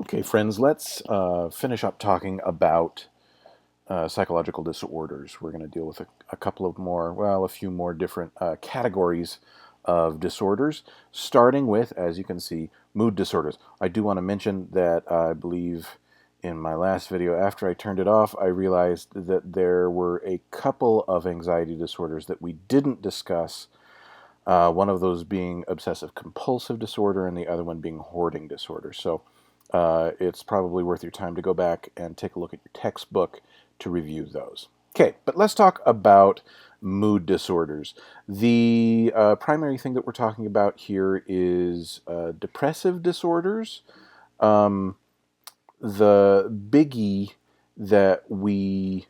Okay, friends, let's finish up talking about psychological disorders. We're going to deal with a couple of more, well, a few more different categories of disorders, starting with, as you can see, mood disorders. I do want to mention that I believe in my last video, after I turned it off, I realized that there were a couple of anxiety disorders that we didn't discuss. One of those being obsessive compulsive disorder and the other one being hoarding disorder. So it's probably worth your time to go back and take a look at your textbook to review those. Okay, but let's talk about mood disorders. The primary thing that we're talking about here is depressive disorders. The biggie that we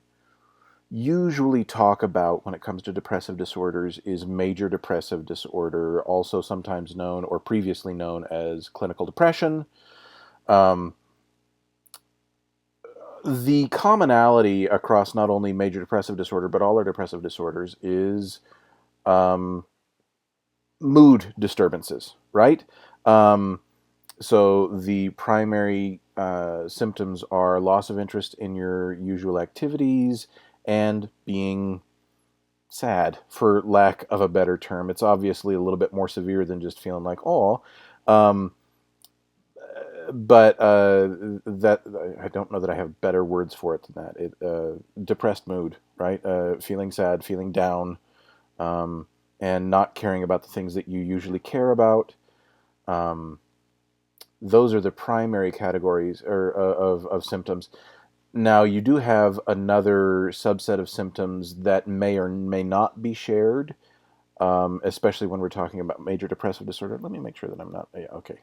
usually talk about when it comes to depressive disorders is major depressive disorder, also sometimes known or previously known as clinical depression. Um, the commonality across not only major depressive disorder but all our depressive disorders is um, mood disturbances, right? Um, so the primary symptoms are loss of interest in your usual activities and being sad, for lack of a better term. It's obviously a little bit more severe than just feeling like, oh, um, but that I don't know that I have better words for it than that. Depressed mood, right? Feeling sad, feeling down, um, and not caring about the things that you usually care about. Um, those are the primary categories of symptoms. Now, you do have another subset of symptoms that may or may not be shared, especially when we're talking about major depressive disorder. Let me make sure that I'm not. Yeah, okay.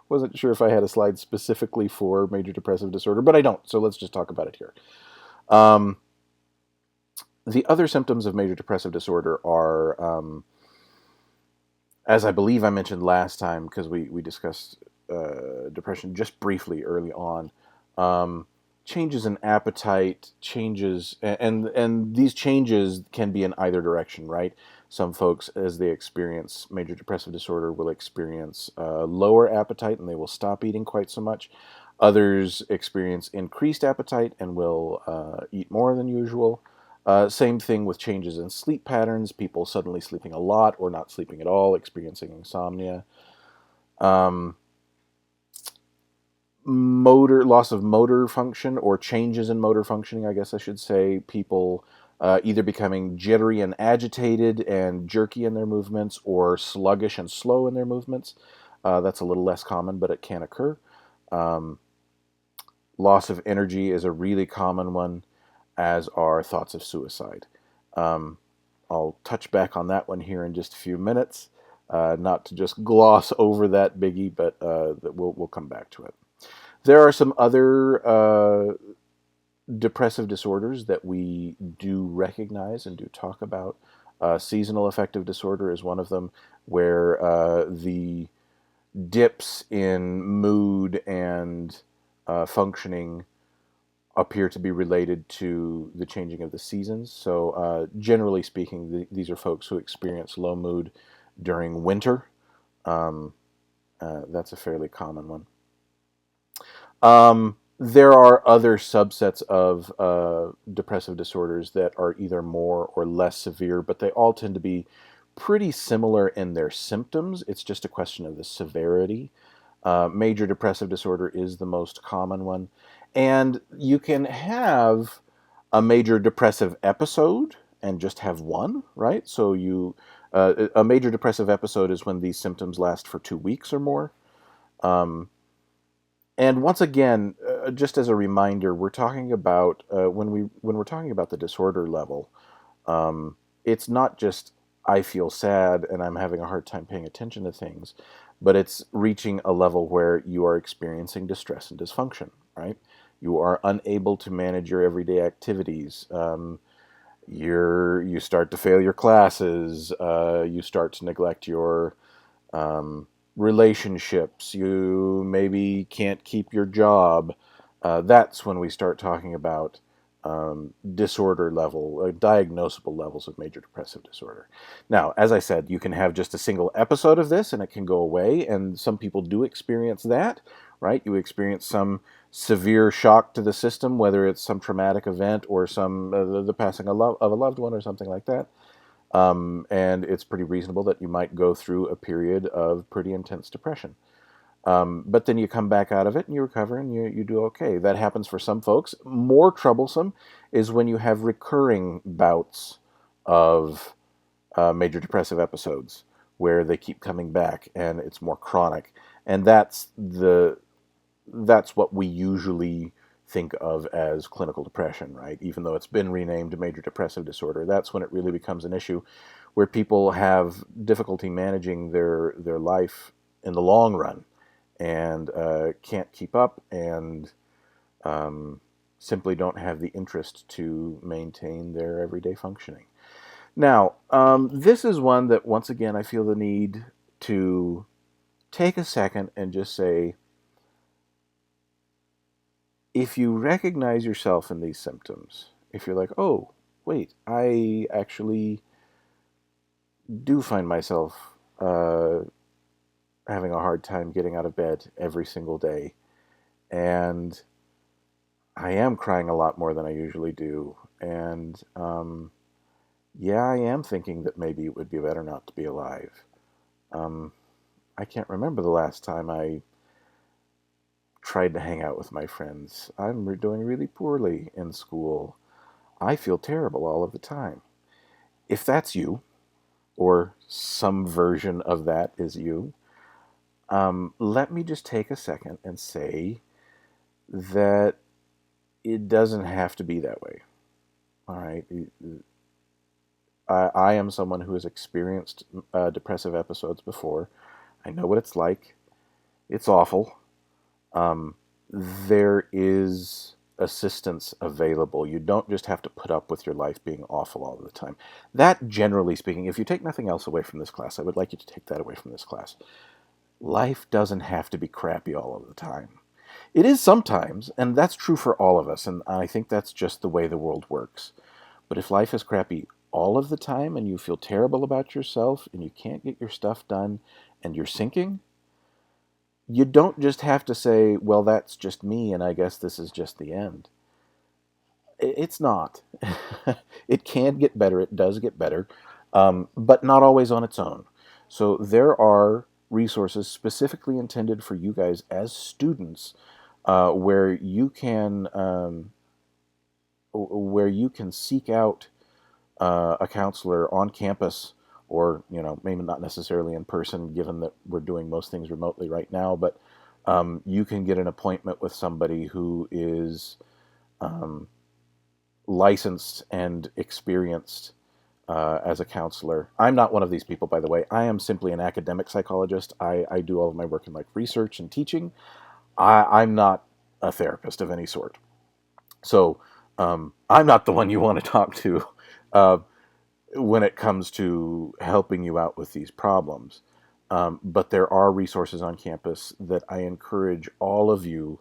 Wasn't sure if I had a slide specifically for major depressive disorder, but I don't, so let's just talk about it here. The other symptoms of major depressive disorder are, as I believe I mentioned last time, because we discussed depression just briefly early on, changes in appetite, changes, and these changes can be in either direction, right? Some folks, as they experience major depressive disorder, will experience lower appetite and they will stop eating quite so much. Others experience increased appetite and will eat more than usual. Same thing with changes in sleep patterns, people suddenly sleeping a lot or not sleeping at all, experiencing insomnia. Loss of motor function or changes in motor functioning, I guess I should say. People either becoming jittery and agitated and jerky in their movements or sluggish and slow in their movements. That's a little less common, but it can occur. Loss of energy is a really common one, as are thoughts of suicide. I'll touch back on that one here in just a few minutes. Not to just gloss over that biggie, but we'll come back to it. There are some other depressive disorders that we do recognize and do talk about. Seasonal affective disorder is one of them, where the dips in mood and functioning appear to be related to the changing of the seasons. So generally speaking, these are folks who experience low mood during winter. That's a fairly common one. There are other subsets of depressive disorders that are either more or less severe, but they all tend to be pretty similar in their symptoms. It's just a question of the severity. Major depressive disorder is the most common one. And you can have a major depressive episode and just have one, right? So a major depressive episode is when these symptoms last for 2 weeks or more. And once again, just as a reminder, we're talking about when we're talking about the disorder level, it's not just I feel sad and I'm having a hard time paying attention to things, but it's reaching a level where you are experiencing distress and dysfunction, right? You are unable to manage your everyday activities. You start to fail your classes. You start to neglect your relationships. You maybe can't keep your job. That's when we start talking about disorder level, diagnosable levels of major depressive disorder. Now, as I said, you can have just a single episode of this and it can go away, and some people do experience that, right? You experience some severe shock to the system, whether it's some traumatic event or some the passing of a loved one or something like that. And it's pretty reasonable that you might go through a period of pretty intense depression. But then you come back out of it and you recover and you do okay. That happens for some folks. More troublesome is when you have recurring bouts of major depressive episodes where they keep coming back and it's more chronic. And that's what we usually think of as clinical depression, right? Even though it's been renamed major depressive disorder, that's when it really becomes an issue where people have difficulty managing their life in the long run and can't keep up and simply don't have the interest to maintain their everyday functioning. Now, this is one that, once again, I feel the need to take a second and just say, if you recognize yourself in these symptoms, if you're like, oh, wait, I actually do find myself having a hard time getting out of bed every single day, and I am crying a lot more than I usually do, and yeah, I am thinking that maybe it would be better not to be alive. Um, I can't remember the last time I tried to hang out with my friends. I'm doing really poorly in school. I feel terrible all of the time. If that's you, or some version of that is you, let me just take a second and say that it doesn't have to be that way. All right. I am someone who has experienced depressive episodes before. I know what it's like. It's awful. There is assistance available. You don't just have to put up with your life being awful all the time. That, generally speaking, if you take nothing else away from this class, I would like you to take that away from this class. Life doesn't have to be crappy all of the time. It is sometimes, and that's true for all of us, and I think that's just the way the world works. But if life is crappy all of the time and you feel terrible about yourself and you can't get your stuff done and you're sinking, you don't just have to say, well, that's just me and I guess this is just the end. It's not. It can get better. It does get better, but not always on its own. So there are resources specifically intended for you guys as students where you can seek out a counselor on campus, or maybe not necessarily in person, given that we're doing most things remotely right now. But you can get an appointment with somebody who is licensed and experienced as a counselor. I'm not one of these people, by the way. I am simply an academic psychologist. I do all of my work in like research and teaching. I'm not a therapist of any sort. So I'm not the one you want to talk to when it comes to helping you out with these problems. But there are resources on campus that I encourage all of you,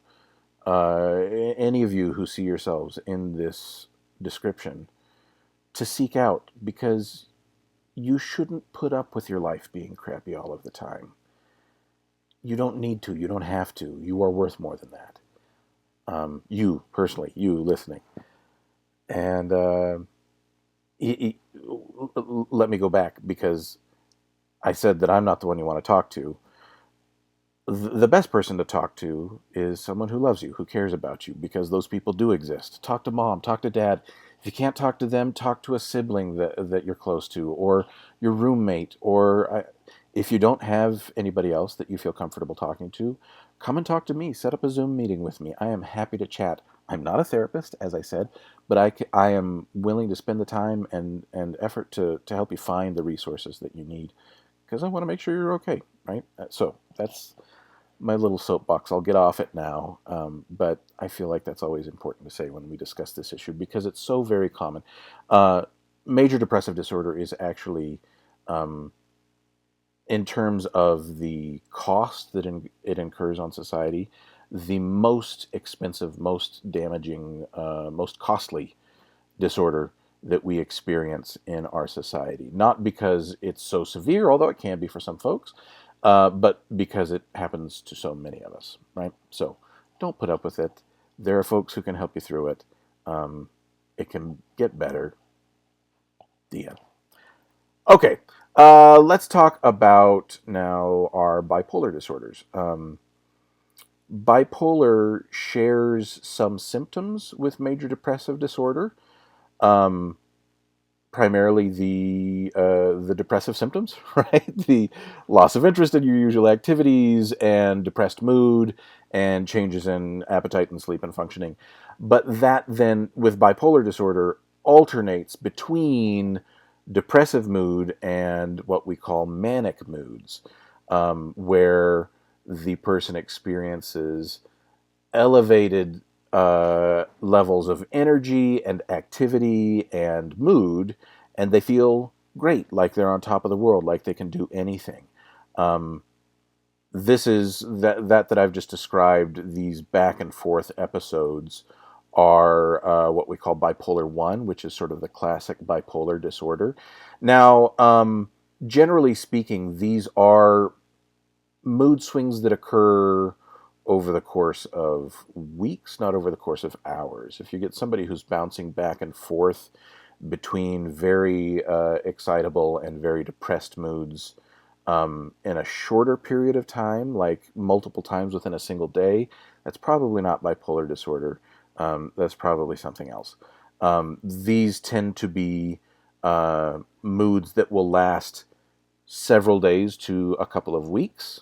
any of you who see yourselves in this description, to seek out, because you shouldn't put up with your life being crappy all of the time. You don't need to. You don't have to. You are worth more than that. You, personally, you listening. And let me go back, because I said that I'm not the one you want to talk to. The best person to talk to is someone who loves you, who cares about you, because those people do exist. Talk to mom, talk to dad. If you can't talk to them, talk to a sibling that you're close to, or your roommate, or if you don't have anybody else that you feel comfortable talking to, come and talk to me. Set up a Zoom meeting with me. I am happy to chat. I'm not a therapist, as I said, but I am willing to spend the time and effort to help you find the resources that you need, because I want to make sure you're okay, right? So that's my little soapbox. I'll get off it now, but I feel like that's always important to say when we discuss this issue, because it's so very common. Major depressive disorder is actually, in terms of the cost that it incurs on society, the most expensive, most damaging, most costly disorder that we experience in our society. Not because it's so severe, although it can be for some folks, but because it happens to so many of us, right? So don't put up with it. There are folks who can help you through it. Um, it can get better. The end. Okay, let's talk about now our bipolar disorders. Bipolar shares some symptoms with major depressive disorder. Um, Primarily the depressive symptoms, right? The loss of interest in your usual activities and depressed mood and changes in appetite and sleep and functioning. But that then, with bipolar disorder, alternates between depressive mood and what we call manic moods, where the person experiences elevated levels of energy and activity and mood, and they feel great, like they're on top of the world, like they can do anything. Um, this is that I've just described. These back and forth episodes are what we call bipolar 1, which is sort of the classic bipolar disorder. Now, generally speaking, these are mood swings that occur over the course of weeks, not over the course of hours. If you get somebody who's bouncing back and forth between very excitable and very depressed moods in a shorter period of time, like multiple times within a single day, that's probably not bipolar disorder. That's probably something else. These tend to be moods that will last several days to a couple of weeks.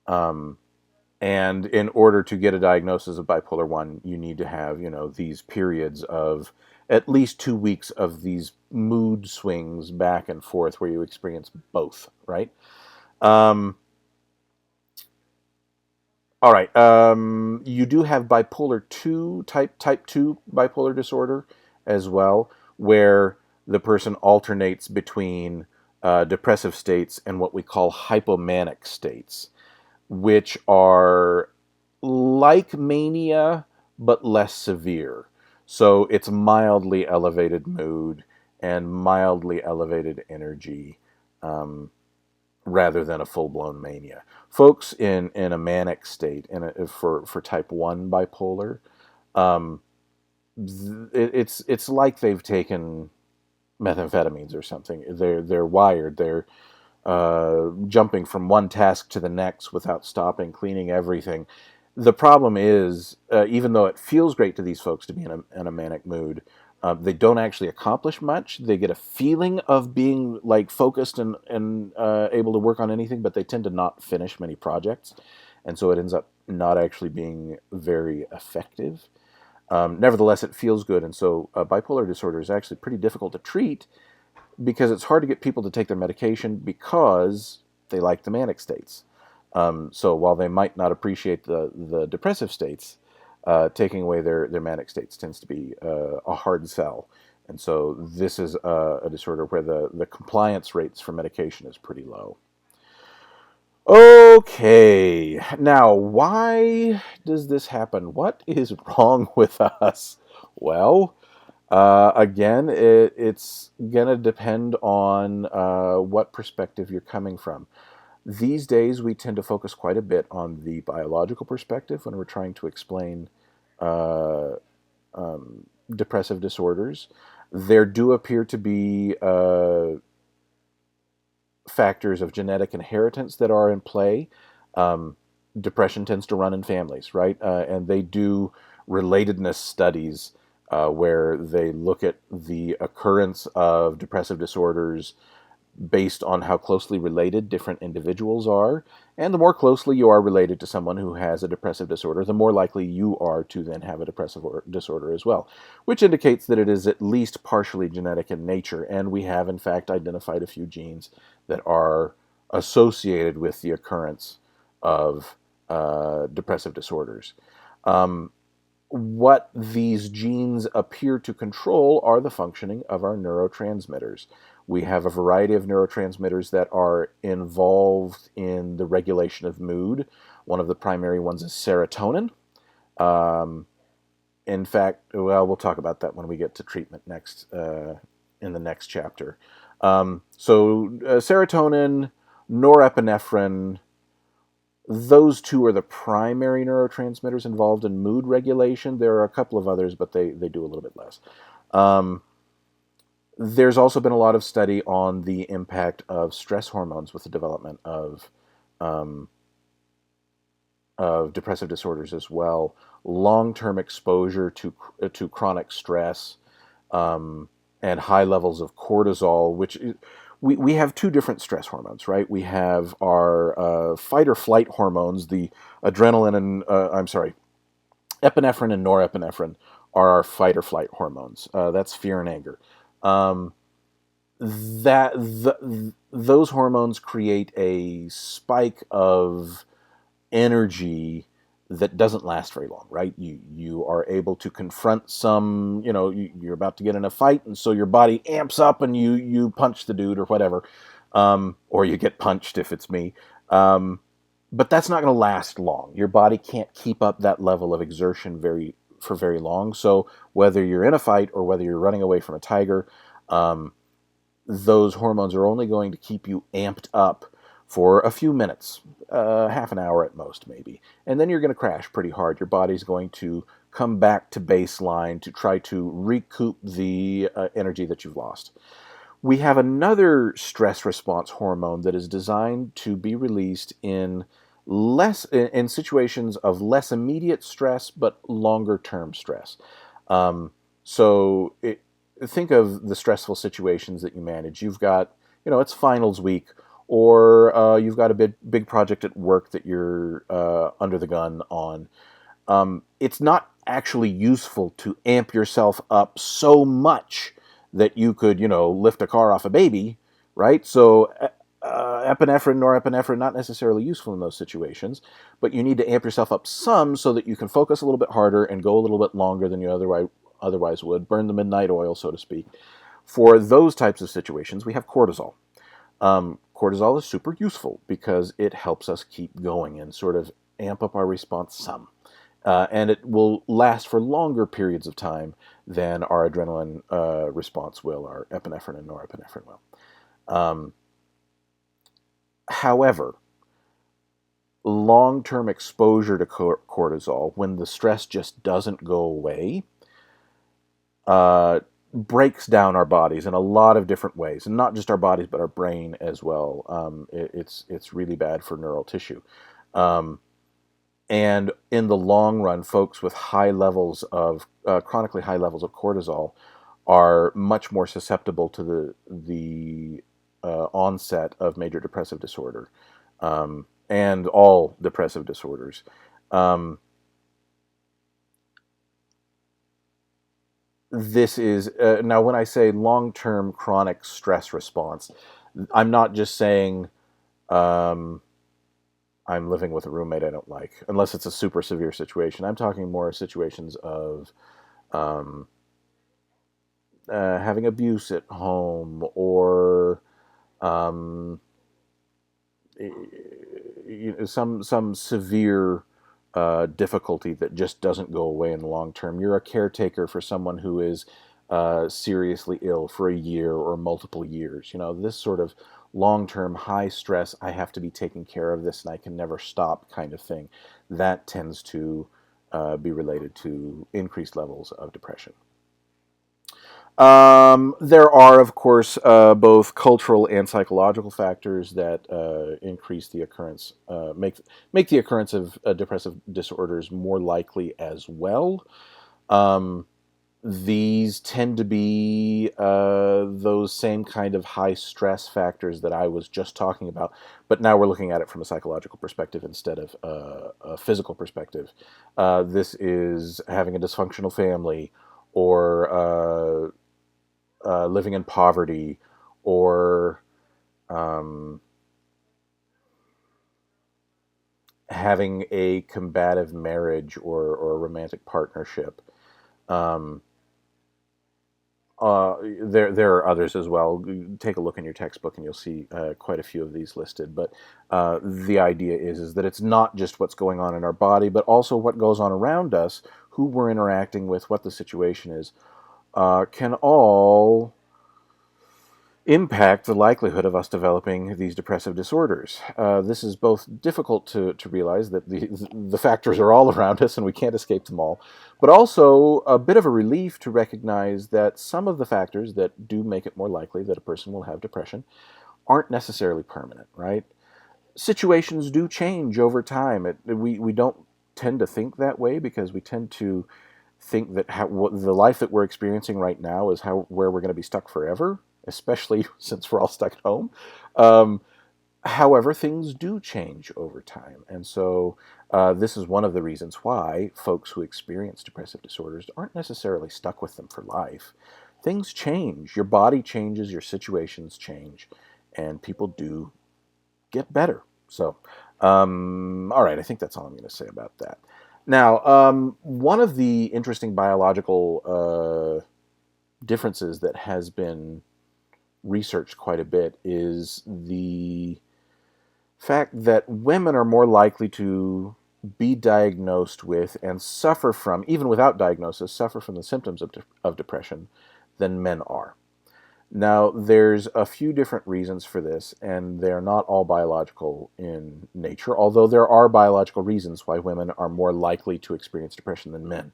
Um, and in order to get a diagnosis of bipolar 1, you need to have, these periods of at least 2 weeks of these mood swings back and forth where you experience both, right? Um, all right. You do have bipolar 2, type 2 bipolar disorder as well, where the person alternates between depressive states and what we call hypomanic states, which are like mania but less severe. So it's mildly elevated mood and mildly elevated energy, um, rather than a full blown mania. Folks in a manic state, for type 1 bipolar, um, it's like they've taken methamphetamines or something. They're wired. They're jumping from one task to the next without stopping, cleaning everything. The problem is, even though it feels great to these folks to be in a manic mood, they don't actually accomplish much. They get a feeling of being like focused and able to work on anything, but they tend to not finish many projects, and so it ends up not actually being very effective. Nevertheless, it feels good, and so bipolar disorder is actually pretty difficult to treat because it's hard to get people to take their medication because they like the manic states. So while they might not appreciate the depressive states, taking away their manic states tends to be a hard sell. And so this is a disorder where the compliance rates for medication is pretty low. Okay, now why does this happen? What is wrong with us? Well, again, it's going to depend on what perspective you're coming from. These days, we tend to focus quite a bit on the biological perspective when we're trying to explain uh, depressive disorders. There do appear to be factors of genetic inheritance that are in play. Um, Depression tends to run in families, right? And they do relatedness studies where they look at the occurrence of depressive disorders based on how closely related different individuals are. And the more closely you are related to someone who has a depressive disorder, the more likely you are to then have a depressive disorder as well, which indicates that it is at least partially genetic in nature. And we have, in fact, identified a few genes that are associated with the occurrence of depressive disorders. Um, what these genes appear to control are the functioning of our neurotransmitters. We have a variety of neurotransmitters that are involved in the regulation of mood. One of the primary ones is serotonin. Um, in fact, well, we'll talk about that when we get to treatment next, in the next chapter. Serotonin, norepinephrine, those two are the primary neurotransmitters involved in mood regulation. There are a couple of others, but they do a little bit less. Um, there's also been a lot of study on the impact of stress hormones with the development um, of depressive disorders as well. Long-term exposure to chronic stress, and high levels of cortisol, which we have two different stress hormones, right? We have our fight or flight hormones, the adrenaline and epinephrine and norepinephrine are our fight or flight hormones. That's fear and anger. Um, those hormones create a spike of energy that doesn't last very long, right? You are able to confront some, you're about to get in a fight, and so your body amps up and you punch the dude or whatever, or you get punched if it's me. But that's not going to last long. Your body can't keep up that level of exertion for very long. So whether you're in a fight or whether you're running away from a tiger, um, those hormones are only going to keep you amped up for a few minutes, half an hour at most, maybe. And then you're going to crash pretty hard. Your body's going to come back to baseline to try to recoup the energy that you've lost. We have another stress response hormone that is designed to be released in situations of less immediate stress but longer term stress. Um, so it, think of the stressful situations that you manage. You've got, it's finals week, or you've got a big project at work that you're under the gun on. It's not actually useful to amp yourself up so much that you could, lift a car off a baby, right? So epinephrine, norepinephrine, not necessarily useful in those situations, but you need to amp yourself up some so that you can focus a little bit harder and go a little bit longer than you otherwise would, burn the midnight oil, so to speak. For those types of situations, we have cortisol. Cortisol is super useful because it helps us keep going and sort of amp up our response some. And it will last for longer periods of time than our adrenaline response will, our epinephrine and norepinephrine will. However, long-term exposure to cortisol, when the stress just doesn't go away, breaks down our bodies in a lot of different ways, and not just our bodies, but our brain as well. It's really bad for neural tissue. And in the long run, folks with high levels of chronically high levels of cortisol are much more susceptible to the onset of major depressive disorder, and all depressive disorders. This is now when I say long-term chronic stress response, I'm not just saying um, I'm living with a roommate I don't like, unless it's a super severe situation. I'm talking more situations of um, having abuse at home, or um, some severe difficulty that just doesn't go away in the long term. You're a caretaker for someone who is seriously ill for a year or multiple years. This sort of long-term high stress, I have to be taking care of this and I can never stop kind of thing. That tends to be related to increased levels of depression. There are, of course, both cultural and psychological factors that increase the occurrence, make the occurrence of depressive disorders more likely as well. Um, these tend to be those same kind of high stress factors that I was just talking about, but now we're looking at it from a psychological perspective instead of a physical perspective. This is having a dysfunctional family, or living in poverty, or um, having a combative marriage or a romantic partnership. Um, There are others as well. Take a look in your textbook and you'll see quite a few of these listed. But the idea is that it's not just what's going on in our body, but also what goes on around us, who we're interacting with, what the situation is, can all impact the likelihood of us developing these depressive disorders. This is both difficult to realize that the factors are all around us and we can't escape them all, but also a bit of a relief to recognize that some of the factors that do make it more likely that a person will have depression aren't necessarily permanent, right? Situations do change over time. We don't tend to think that way because we tend to think that the life that we're experiencing right now is where we're going to be stuck forever, especially since we're all stuck at home. Um, However, things do change over time, and so this is one of the reasons why folks who experience depressive disorders aren't necessarily stuck with them for life. Things change. Your body changes. Your situations change, and people do get better. So, all right, I think that's all I'm going to say about that. Now, one of the interesting biological differences that has been researched quite a bit is the fact that women are more likely to be diagnosed with and suffer from, even without diagnosis, suffer from the symptoms of depression than men are. Now, there's a few different reasons for this, and they're not all biological in nature, although there are biological reasons why women are more likely to experience depression than men.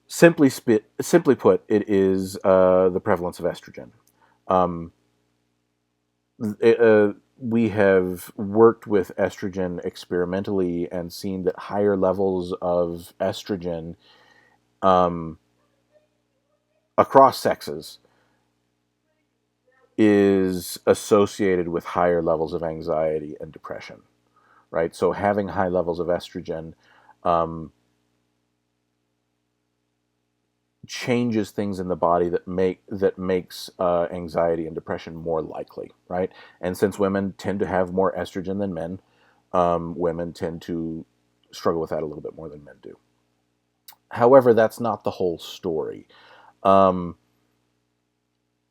Simply put, it is the prevalence of estrogen. Um, we have worked with estrogen experimentally and seen that higher levels of estrogen um, across sexes is associated with higher levels of anxiety and depression, right? So having high levels of estrogen um, changes things in the body that makes anxiety and depression more likely, right? And since women tend to have more estrogen than men, women tend to struggle with that a little bit more than men do. However, that's not the whole story. Um,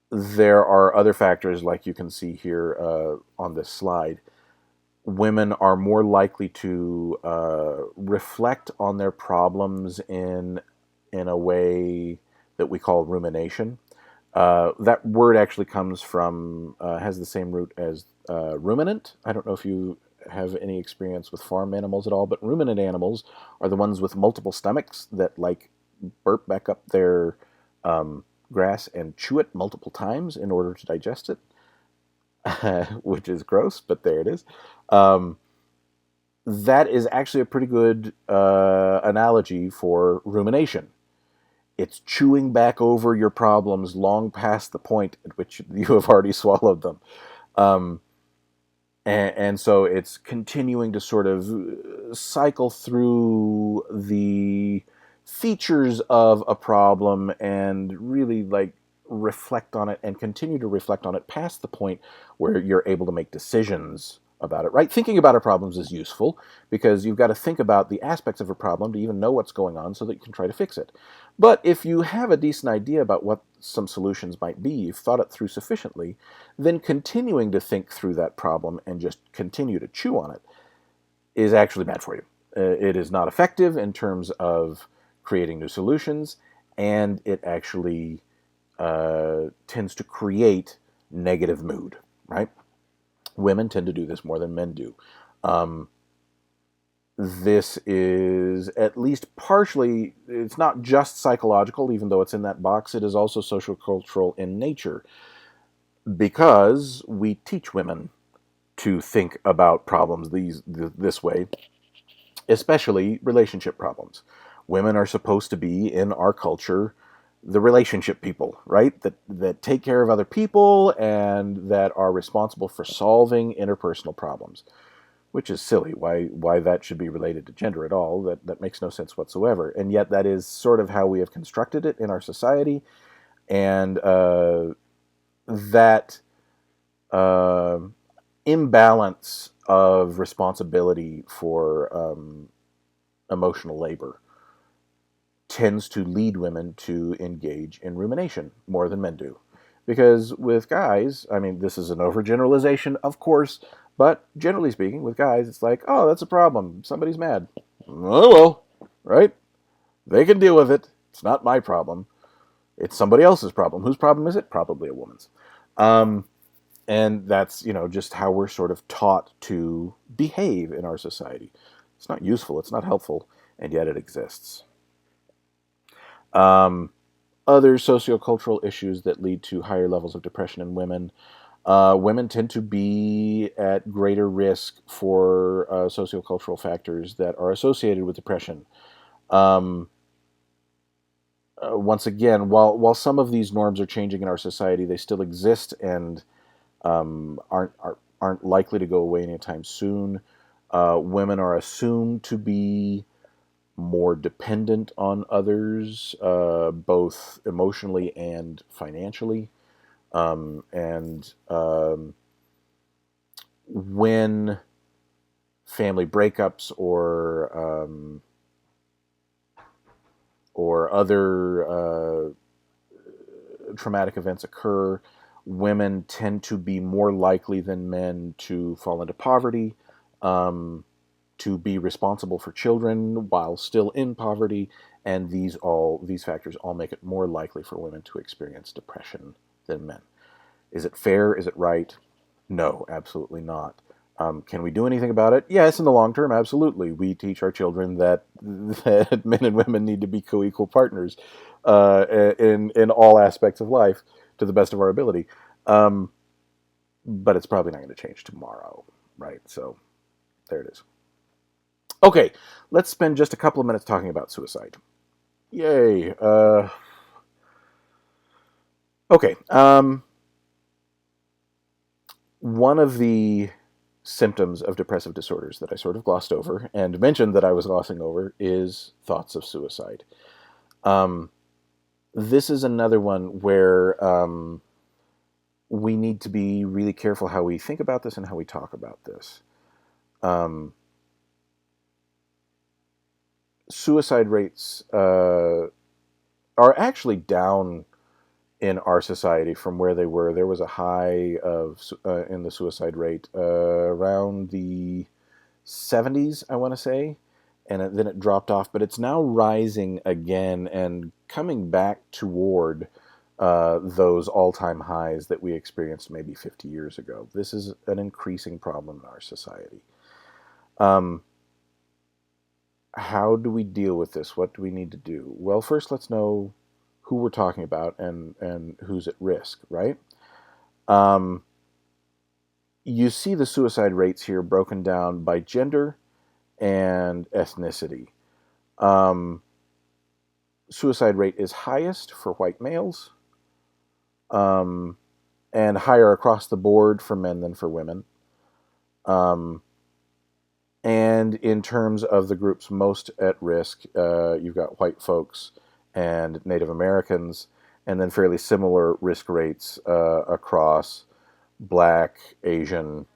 there are other factors, like you can see here on this slide. Women are more likely to reflect on their problems in a way that we call rumination. That word actually comes from has the same root as ruminant. I don't know if you have any experience with farm animals at all, but ruminant animals are the ones with multiple stomachs that like burp back up their grass and chew it multiple times in order to digest it, which is gross, but there it is. Um, that is actually a pretty good analogy for rumination. It's chewing back over your problems long past the point at which you have already swallowed them. Um, and so it's continuing to sort of cycle through the features of a problem and really like reflect on it and continue to reflect on it past the point where you're able to make decisions about it, right? Thinking about our problems is useful because you've got to think about the aspects of a problem to even know what's going on so that you can try to fix it. But if you have a decent idea about what some solutions might be, you've thought it through sufficiently, then continuing to think through that problem and just continue to chew on it is actually bad for you. It is not effective in terms of creating new solutions, and it actually tends to create negative mood, right? Women tend to do this more than men do. Um, this is at least partially, it's not just psychological, even though it's in that box, it is also social cultural in nature because we teach women to think about problems this way, especially relationship problems. Women are supposed to be, in our culture, the relationship people, right? That take care of other people and that are responsible for solving interpersonal problems, which is silly. Why that should be related to gender at all? That makes no sense whatsoever. And yet that is sort of how we have constructed it in our society, and that uh, imbalance of responsibility for emotional labor tends to lead women to engage in rumination more than men do. Because with guys, I mean, this is an overgeneralization, of course, but generally speaking, with guys, it's like, oh, that's a problem. Somebody's mad. Oh, well, right? They can deal with it. It's not my problem. It's somebody else's problem. Whose problem is it? Probably a woman's. And that's, just how we're sort of taught to behave in our society. It's not useful. It's not helpful. And yet it exists. Other sociocultural issues that lead to higher levels of depression in women. Women tend to be at greater risk for sociocultural factors that are associated with depression. Once again, while some of these norms are changing in our society, they still exist and aren't likely to go away anytime soon. Women are assumed to be more dependent on others, both emotionally and financially. When family breakups or other traumatic events occur, women tend to be more likely than men to fall into poverty, to be responsible for children while still in poverty, and these factors all make it more likely for women to experience depression than men. Is it fair? Is it right? No, absolutely not. Can we do anything about it? Yes, in the long term, absolutely. We teach our children that men and women need to be co-equal partners in all aspects of life to the best of our ability. But it's probably not going to change tomorrow, right? So there it is. Okay, let's spend just a couple of minutes talking about suicide. Yay. Okay. One of the symptoms of depressive disorders that I sort of glossed over and mentioned that I was glossing over is thoughts of suicide. This is another one where we need to be really careful how we think about this and how we talk about this. Suicide rates are actually down in our society from where they were. There was a high of in the suicide rate around the 70s, I want to say, and then it dropped off. But it's now rising again and coming back toward those all-time highs that we experienced maybe 50 years ago. This is an increasing problem in our society. How do we deal with this? What do we need to do? Well, first let's know who we're talking about and who's at risk, right? You see the suicide rates here broken down by gender and ethnicity. Suicide rate is highest for white males, and higher across the board for men than for women. And in terms of the groups most at risk, you've got white folks and Native Americans, and then fairly similar risk rates across Black, Asian,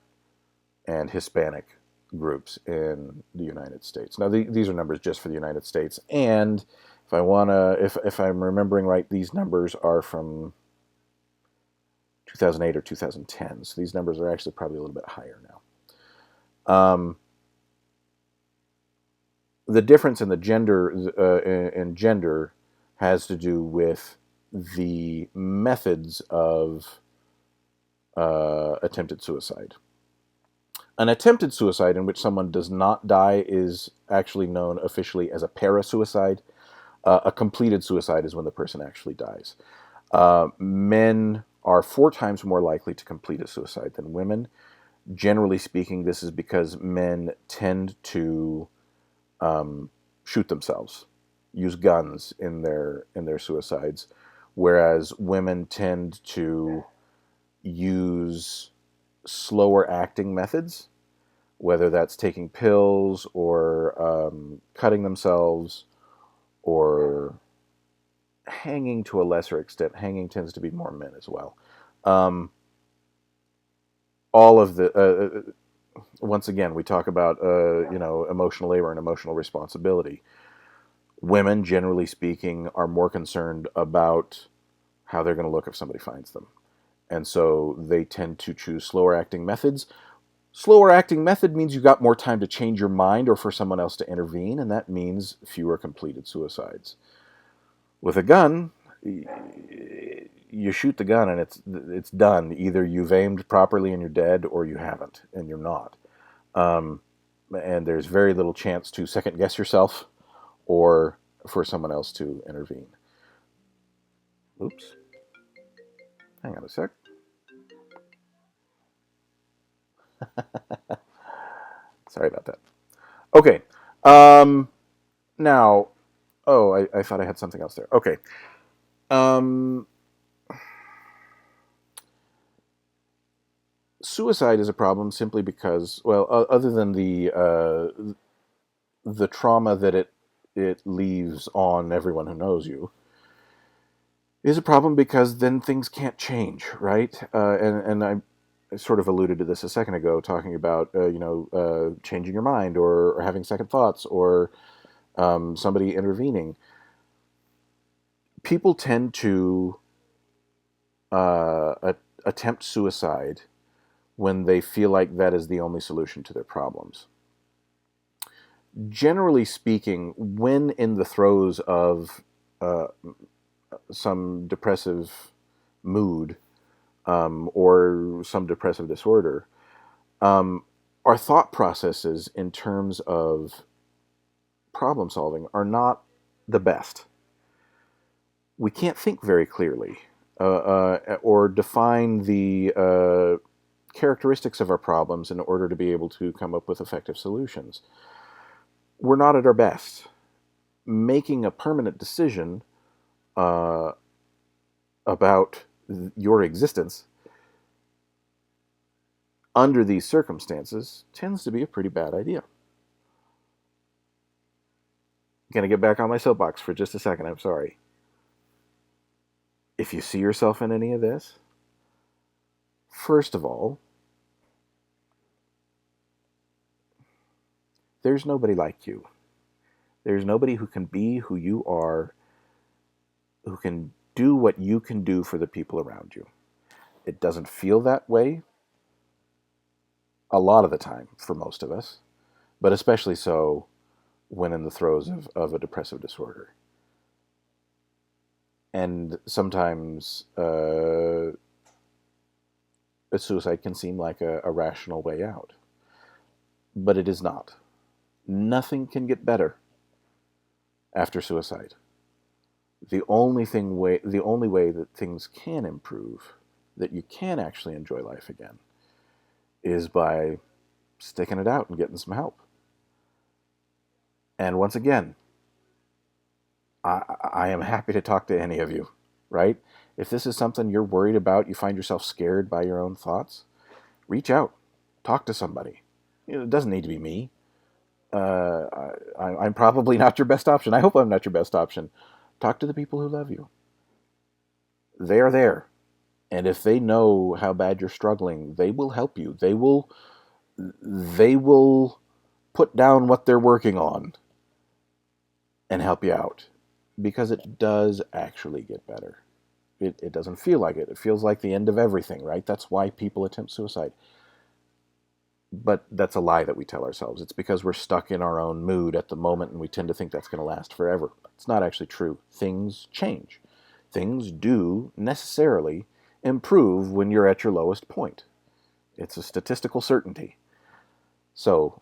and Hispanic groups in the United States. Now, these are numbers just for the United States, and if I'm remembering right, these numbers are from 2008 or 2010, so these numbers are actually probably a little bit higher now. The difference in the gender has to do with the methods of attempted suicide. An attempted suicide in which someone does not die is actually known officially as a parasuicide. A completed suicide is when the person actually dies. Men are 4 times more likely to complete a suicide than women. Generally speaking, this is because men tend to shoot themselves, use guns in their suicides, whereas women tend to use slower acting methods, whether that's taking pills or cutting themselves or hanging to a lesser extent. Hanging tends to be more men as well. All of the once again, we talk about emotional labor and emotional responsibility. Women, generally speaking, are more concerned about how they're going to look if somebody finds them. And so they tend to choose slower acting methods. Slower acting method means you got more time to change your mind or for someone else to intervene, and that means fewer completed suicides. With a gun, you shoot the gun and it's done. Either you've aimed properly and you're dead, or you haven't and you're not. And there's very little chance to second guess yourself or for someone else to intervene. Oops. Hang on a sec. Sorry about that. Okay. Now, I thought I had something else there. Okay. Suicide is a problem simply because, well, other than the trauma that it leaves on everyone who knows you, is a problem because then things can't change, right? And I sort of alluded to this a second ago, talking about changing your mind or having second thoughts or somebody intervening. People tend to attempt suicide when they feel like that is the only solution to their problems. Generally speaking, when in the throes of some depressive mood or some depressive disorder, our thought processes in terms of problem solving are not the best. We can't think very clearly or define the characteristics of our problems in order to be able to come up with effective solutions. We're not at our best. Making a permanent decision about your existence under these circumstances tends to be a pretty bad idea. Going to get back on my soapbox for just a second, I'm sorry. If you see yourself in any of this, first of all, there's nobody like you. There's nobody who can be who you are, who can do what you can do for the people around you. It doesn't feel that way a lot of the time for most of us, but especially so when in the throes of a depressive disorder. And sometimes a suicide can seem like a rational way out, but it is not. Nothing can get better after suicide. The only way that things can improve, that you can actually enjoy life again, is by sticking it out and getting some help. And once again, I am happy to talk to any of you, right? If this is something you're worried about, you find yourself scared by your own thoughts, reach out, talk to somebody. It doesn't need to be me. I'm probably not your best option. I hope I'm not your best option. Talk to the people who love you. They are there. And if they know how bad you're struggling, they will help you. They will put down what they're working on and help you out. Because it does actually get better. It doesn't feel like it. It feels like the end of everything, right? That's why people attempt suicide. But that's a lie that we tell ourselves. It's because we're stuck in our own mood at the moment and we tend to think that's going to last forever. It's not actually true. Things change. Things do necessarily improve when you're at your lowest point. It's a statistical certainty. So,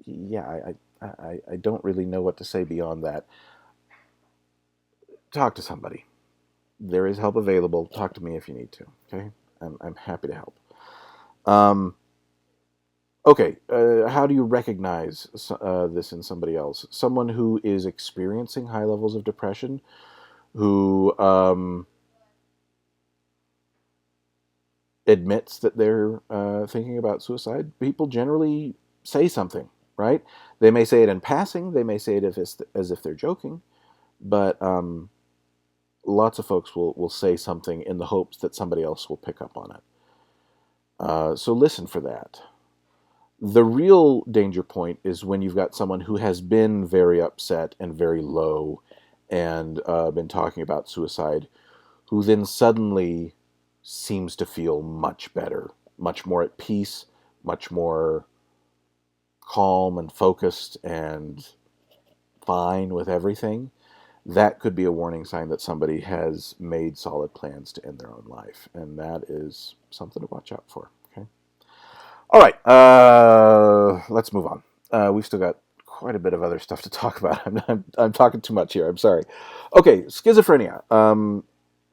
yeah, I don't really know what to say beyond that. Talk to somebody. There is help available. Talk to me if you need to. Okay, I'm happy to help. Okay, how do you recognize this in somebody else? Someone who is experiencing high levels of depression, who admits that they're thinking about suicide. People generally say something, right? They may say it in passing. They may say it as if they're joking, but lots of folks will say something in the hopes that somebody else will pick up on it. So listen for that. The real danger point is when you've got someone who has been very upset and very low and been talking about suicide, who then suddenly seems to feel much better, much more at peace, much more calm and focused and fine with everything. That could be a warning sign that somebody has made solid plans to end their own life. And that is something to watch out for. Okay. All right. Let's move on. We've still got quite a bit of other stuff to talk about. I'm talking too much here. I'm sorry. Okay. Schizophrenia.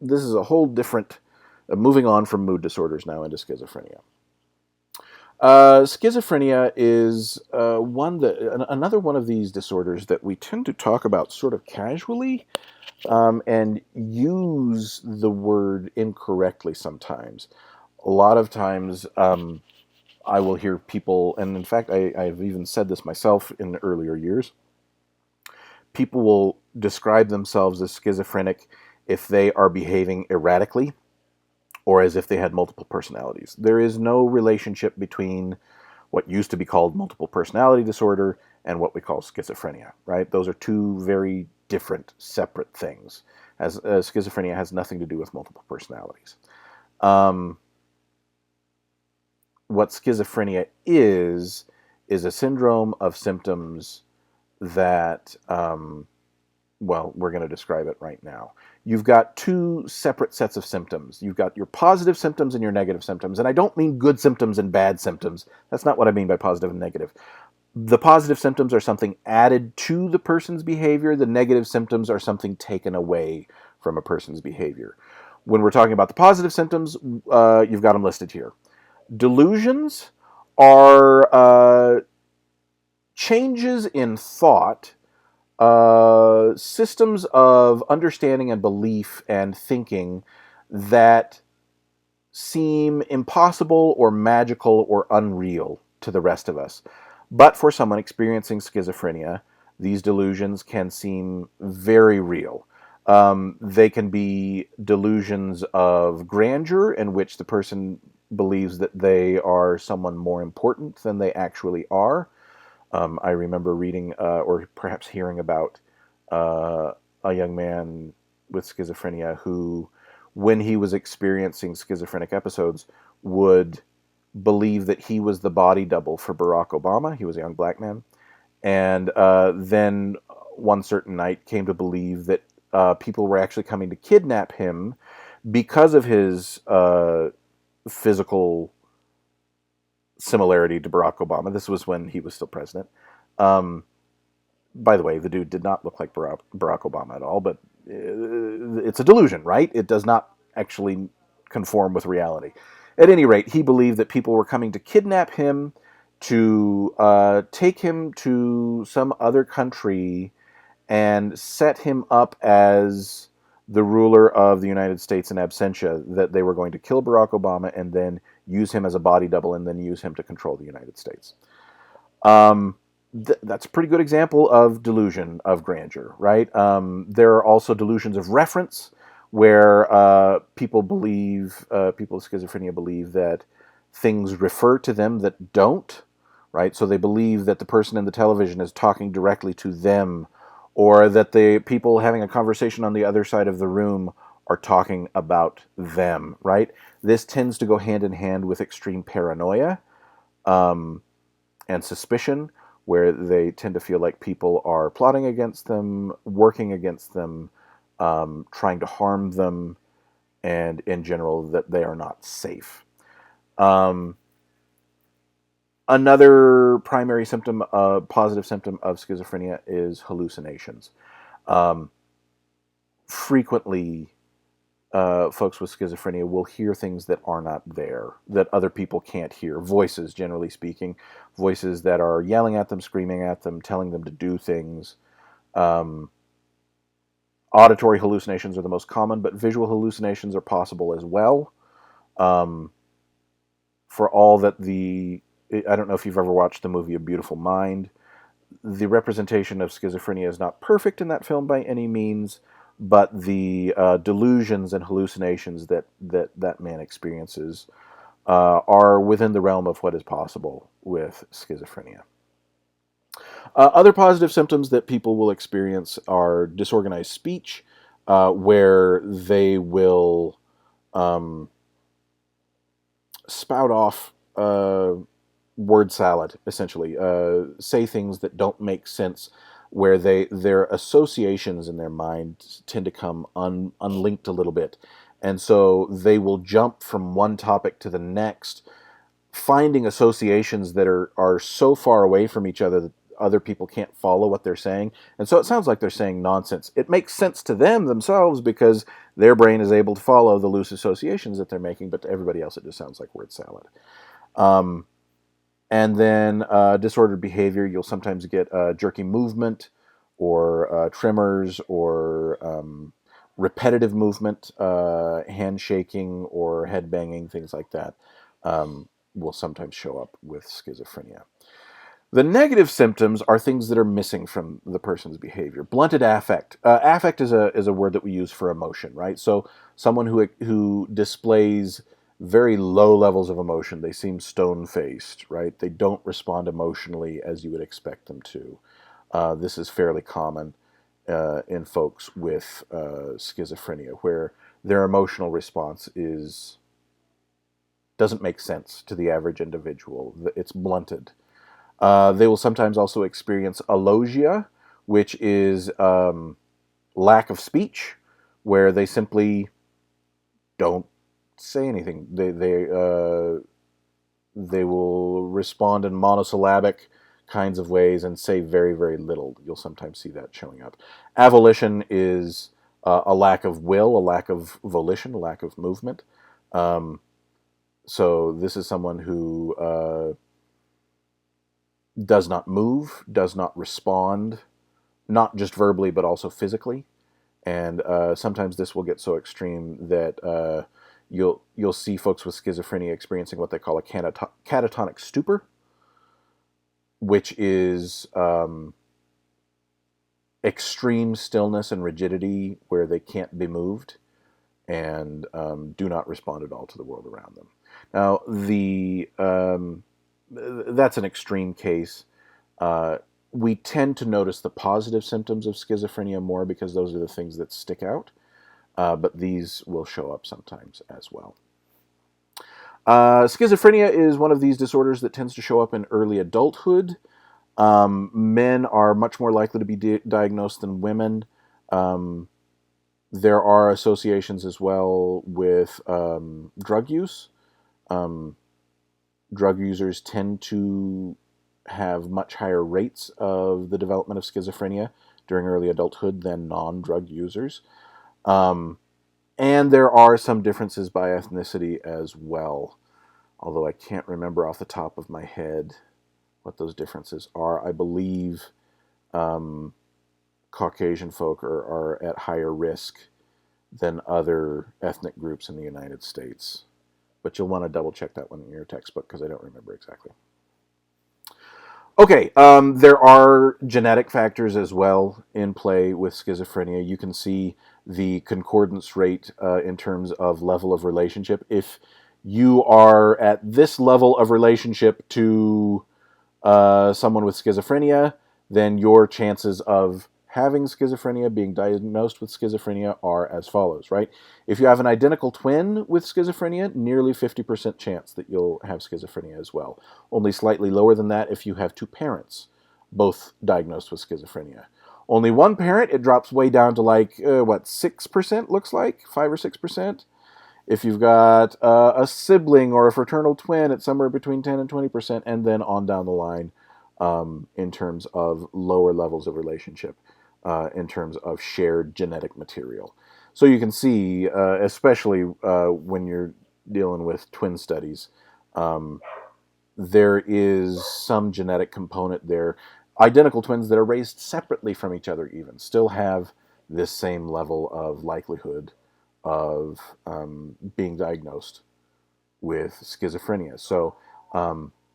This is a whole different, moving on from mood disorders now into schizophrenia. Schizophrenia is another one of these disorders that we tend to talk about sort of casually and use the word incorrectly sometimes. A lot of times I will hear people, and in fact I've even said this myself in earlier years, people will describe themselves as schizophrenic if they are behaving erratically or as if they had multiple personalities. There is no relationship between what used to be called multiple personality disorder and what we call schizophrenia, right? Those are two very different, separate things. As schizophrenia has nothing to do with multiple personalities. What schizophrenia is a syndrome of symptoms that, well, we're going to describe it right now. You've got two separate sets of symptoms. You've got your positive symptoms and your negative symptoms. And I don't mean good symptoms and bad symptoms. That's not what I mean by positive and negative. The positive symptoms are something added to the person's behavior. The negative symptoms are something taken away from a person's behavior. When we're talking about the positive symptoms, you've got them listed here. Delusions are changes in thought, systems of understanding and belief and thinking that seem impossible or magical or unreal to the rest of us. But for someone experiencing schizophrenia, these delusions can seem very real. They can be delusions of grandeur in which the person believes that they are someone more important than they actually are. I remember reading or perhaps hearing about a young man with schizophrenia who, when he was experiencing schizophrenic episodes, would believe that he was the body double for Barack Obama. He was a young black man. And then one certain night came to believe that people were actually coming to kidnap him because of his physical similarity to Barack Obama. This was when he was still president. By the way, the dude did not look like Barack Obama at all, but it's a delusion, right? It does not actually conform with reality. At any rate, he believed that people were coming to kidnap him, to take him to some other country and set him up as the ruler of the United States in absentia, that they were going to kill Barack Obama and then use him as a body double and then use him to control the United States. That's a pretty good example of delusion of grandeur, right? There are also delusions of reference, where people with schizophrenia believe that things refer to them that don't, right? So they believe that the person in the television is talking directly to them, or that the people having a conversation on the other side of the room are talking about them, right? This tends to go hand in hand with extreme paranoia and suspicion, where they tend to feel like people are plotting against them, working against them, trying to harm them, and in general that they are not safe. Another primary symptom, positive symptom of schizophrenia is hallucinations. Frequently, folks with schizophrenia will hear things that are not there, that other people can't hear. Voices, generally speaking, voices that are yelling at them, screaming at them, telling them to do things. Auditory hallucinations are the most common, but visual hallucinations are possible as well. For all that I don't know if you've ever watched the movie A Beautiful Mind. The representation of schizophrenia is not perfect in that film by any means, but the delusions and hallucinations that man experiences are within the realm of what is possible with schizophrenia. Other positive symptoms that people will experience are disorganized speech, where they will um, spout off word salad, essentially, say things that don't make sense, where their associations in their mind tend to come unlinked a little bit, and so they will jump from one topic to the next, finding associations that are so far away from each other that other people can't follow what they're saying. And so it sounds like they're saying nonsense. It makes sense to them themselves because their brain is able to follow the loose associations that they're making, but to everybody else it just sounds like word salad. Um, and then disordered behavior, you'll sometimes get jerky movement or tremors or repetitive movement, hand shaking or head banging, things like that. Will sometimes show up with schizophrenia. The negative symptoms are things that are missing from the person's behavior. Blunted affect. Affect is a word that we use for emotion, right? So someone who displays very low levels of emotion, they seem stone-faced, right? They don't respond emotionally as you would expect them to. This is fairly common in folks with schizophrenia, where their emotional response doesn't make sense to the average individual. It's blunted. They will sometimes also experience alogia, which is lack of speech, where they simply don't say anything. They will respond in monosyllabic kinds of ways and say very, very little. You'll sometimes see that showing up. Avolition is a lack of will, a lack of volition, a lack of movement. So this is someone who does not move, does not respond, not just verbally but also physically. And sometimes this will get so extreme that you'll see folks with schizophrenia experiencing what they call a catatonic stupor, which is extreme stillness and rigidity where they can't be moved and do not respond at all to the world around them. Now, that's an extreme case. We tend to notice the positive symptoms of schizophrenia more because those are the things that stick out, but these will show up sometimes as well. Schizophrenia is one of these disorders that tends to show up in early adulthood. Men are much more likely to be diagnosed than women. There are associations as well with drug use. Drug users tend to have much higher rates of the development of schizophrenia during early adulthood than non-drug users. And there are some differences by ethnicity as well, although I can't remember off the top of my head what those differences are. I believe Caucasian folk are at higher risk than other ethnic groups in the United States. But you'll want to double check that one in your textbook because I don't remember exactly. Okay, there are genetic factors as well in play with schizophrenia. You can see the concordance rate in terms of level of relationship. If you are at this level of relationship to someone with schizophrenia, then your chances of having schizophrenia, being diagnosed with schizophrenia, are as follows, right? If you have an identical twin with schizophrenia, nearly 50% chance that you'll have schizophrenia as well. Only slightly lower than that if you have two parents, both diagnosed with schizophrenia. Only one parent, it drops way down to like, 6% looks like? 5 or 6%? If you've got a sibling or a fraternal twin, it's somewhere between 10 and 20%, and then on down the line in terms of lower levels of relationship, in terms of shared genetic material. So you can see, especially when you're dealing with twin studies, there is some genetic component there. Identical twins that are raised separately from each other even still have this same level of likelihood of being diagnosed with schizophrenia. So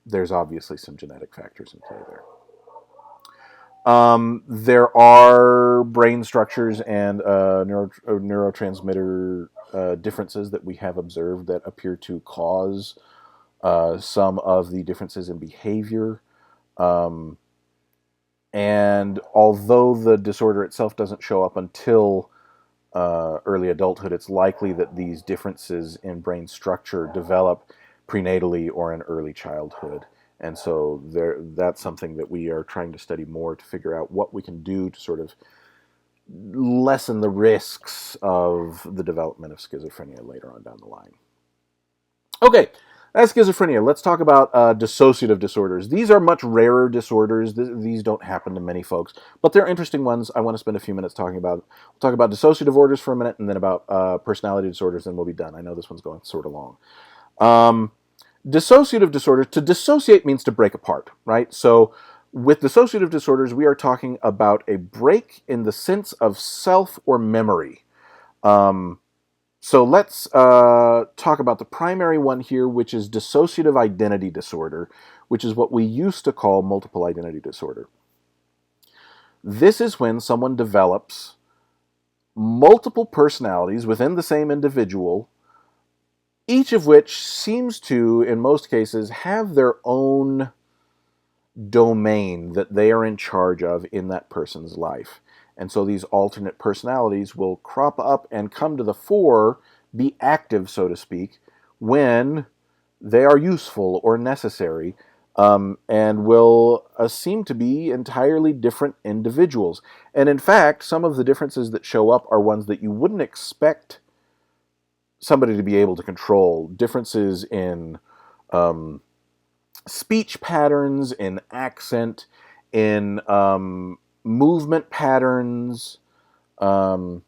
there's obviously some genetic factors in play there. There are brain structures and neurotransmitter differences that we have observed that appear to cause some of the differences in behavior. Um, and although the disorder itself doesn't show up until early adulthood, it's likely that these differences in brain structure develop prenatally or in early childhood. And so that's something that we are trying to study more to figure out what we can do to sort of lessen the risks of the development of schizophrenia later on down the line. Okay, that's schizophrenia. Let's talk about dissociative disorders. These are much rarer disorders. These don't happen to many folks, but they're interesting ones. I want to spend a few minutes talking about. We'll talk about dissociative disorders for a minute, and then about personality disorders, and we'll be done. I know this one's going sort of long. Dissociative disorders. To dissociate means to break apart, right? So with dissociative disorders, we are talking about a break in the sense of self or memory. So let's talk about the primary one here, which is dissociative identity disorder, which is what we used to call multiple identity disorder. This is when someone develops multiple personalities within the same individual, each of which seems to, in most cases, have their own domain that they are in charge of in that person's life. And so these alternate personalities will crop up and come to the fore, be active, so to speak, when they are useful or necessary, and will seem to be entirely different individuals. And in fact, some of the differences that show up are ones that you wouldn't expect somebody to be able to control. Differences in speech patterns, in accent, in movement patterns, in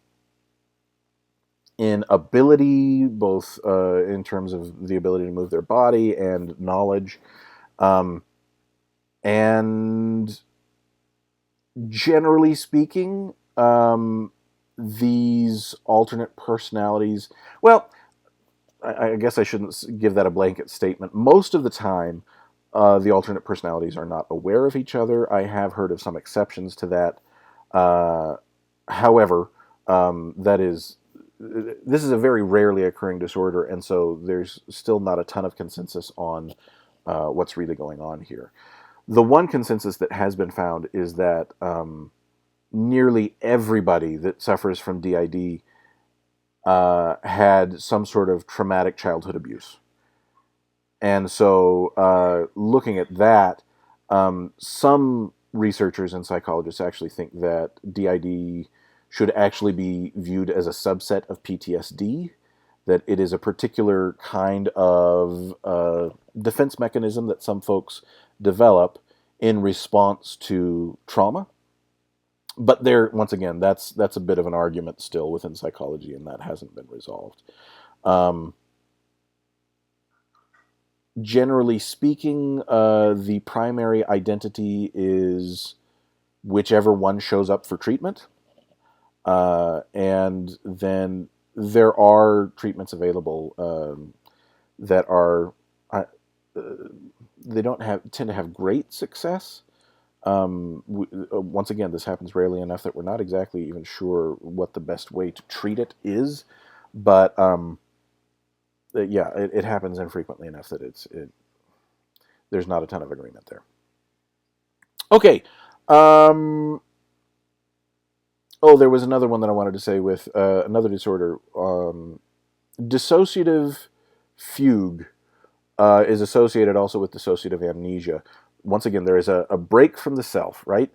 ability, both in terms of the ability to move their body and knowledge. And generally speaking, these alternate personalities, well, I guess I shouldn't give that a blanket statement. Most of the time, the alternate personalities are not aware of each other. I have heard of some exceptions to that. However, this is a very rarely occurring disorder, and so there's still not a ton of consensus on what's really going on here. The one consensus that has been found is that nearly everybody that suffers from DID had some sort of traumatic childhood abuse. And so looking at that, some researchers and psychologists actually think that DID should actually be viewed as a subset of PTSD, that it is a particular kind of defense mechanism that some folks develop in response to trauma. But there, once again, that's a bit of an argument still within psychology, and that hasn't been resolved. Generally speaking, the primary identity is whichever one shows up for treatment. And then there are treatments available that are, they don't tend to have great success. Once again, this happens rarely enough that we're not exactly even sure what the best way to treat it is. But yeah, it happens infrequently enough that there's not a ton of agreement there. Okay. Oh, there was another one that I wanted to say with another disorder. Dissociative fugue is associated also with dissociative amnesia. Once again, there is a break from the self, right?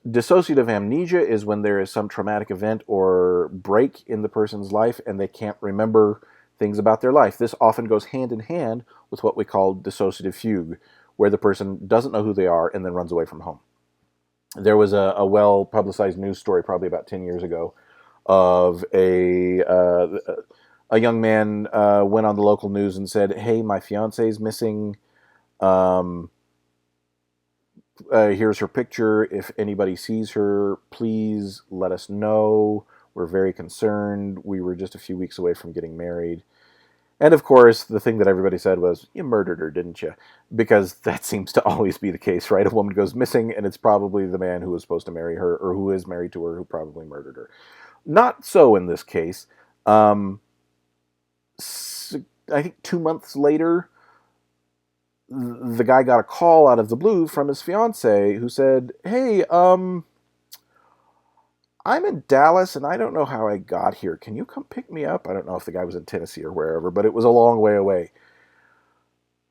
Dissociative amnesia is when there is some traumatic event or break in the person's life and they can't remember things about their life. This often goes hand in hand with what we call dissociative fugue, where the person doesn't know who they are and then runs away from home. There was a well-publicized news story probably about 10 years ago of a young man went on the local news and said, "Hey, my fiance's missing. Here's her picture. If anybody sees her, please let us know. We're very concerned. We were just a few weeks away from getting married." And of course, the thing that everybody said was, "You murdered her, didn't you?" Because that seems to always be the case, right? A woman goes missing, and it's probably the man who was supposed to marry her, or who is married to her, who probably murdered her. Not so in this case. I think 2 months later, the guy got a call out of the blue from his fiance who said, "Hey, I'm in Dallas and I don't know how I got here. Can you come pick me up?" I don't know if the guy was in Tennessee or wherever, but it was a long way away.